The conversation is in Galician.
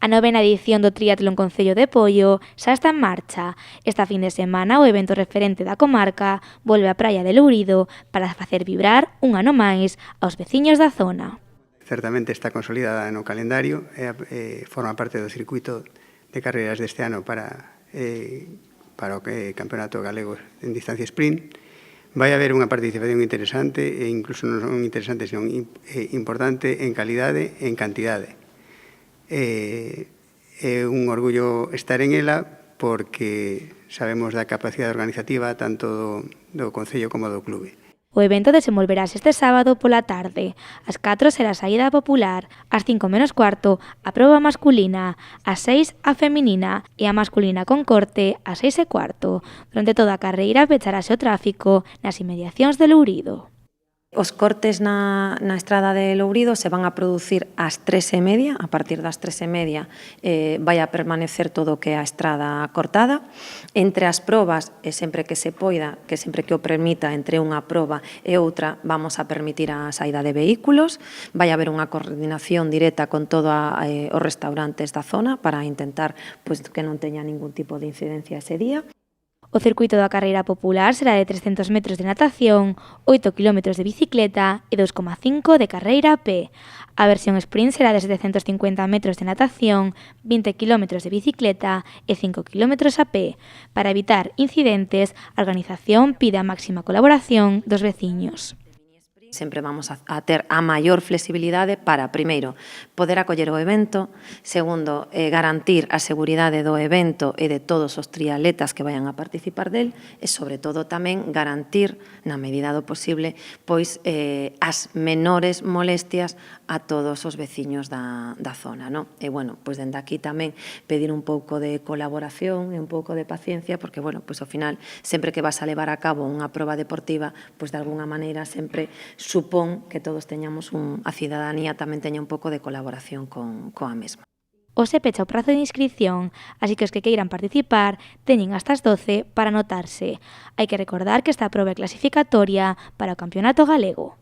A novena edición do Triatlón Concello de Poio xa está en marcha. Esta fin de semana o evento referente da comarca volve á praia de Lourido para facer vibrar un ano máis aos veciños da zona. Certamente está consolidada no calendario e forma parte do circuito de carreras deste ano para o Campeonato Galego en distancia sprint. Vai haber unha participación interesante e incluso non interesante, senón importante en calidade e en cantidade. É un orgullo estar en ela porque sabemos da capacidade organizativa tanto do Concello como do clube. O evento desenvolverase este sábado pola tarde. Ás 4 será a saída popular, ás 5 menos cuarto a proba masculina, ás 6 a feminina e a masculina con corte ás 6 e cuarto. Durante toda a carreira pecharase o tráfico nas inmediacións de Lourido. Os cortes na estrada de Lourido se van a producir ás 3:30, a partir das 3:30 vai a permanecer todo o que é a estrada cortada. Entre as probas, e sempre que se poida, que sempre que o permita, entre unha proba e outra, vamos a permitir a saída de vehículos. Vai haber unha coordinación directa con todos os restaurantes da zona para intentar que non teña ningún tipo de incidencia ese día. O circuito da carreira popular será de 300 metros de natación, 8 km de bicicleta e 2,5 de carreira a pé. A versión sprint será de 750 metros de natación, 20 km de bicicleta e 5 km a pé. Para evitar incidentes, a organización pide a máxima colaboración dos veciños. Sempre vamos a ter a maior flexibilidade para, primeiro, poder acoller o evento, segundo, garantir a seguridade do evento e de todos os triatletas que vayan a participar del e, sobre todo, tamén garantir, na medida do posible, as menores molestias a todos os veciños da zona, non? E, dende aquí tamén pedir un pouco de colaboración e un pouco de paciencia, porque, ao final, sempre que vas a levar a cabo unha proba deportiva, de alguna maneira sempre supón que todos teñamos a cidadanía tamén teña un pouco de colaboración coa mesma. Hoxe pecha o prazo de inscripción, así que os que queiran participar teñen hasta as 12 para anotarse. Hai que recordar que esta proba é clasificatoria para o Campeonato Galego.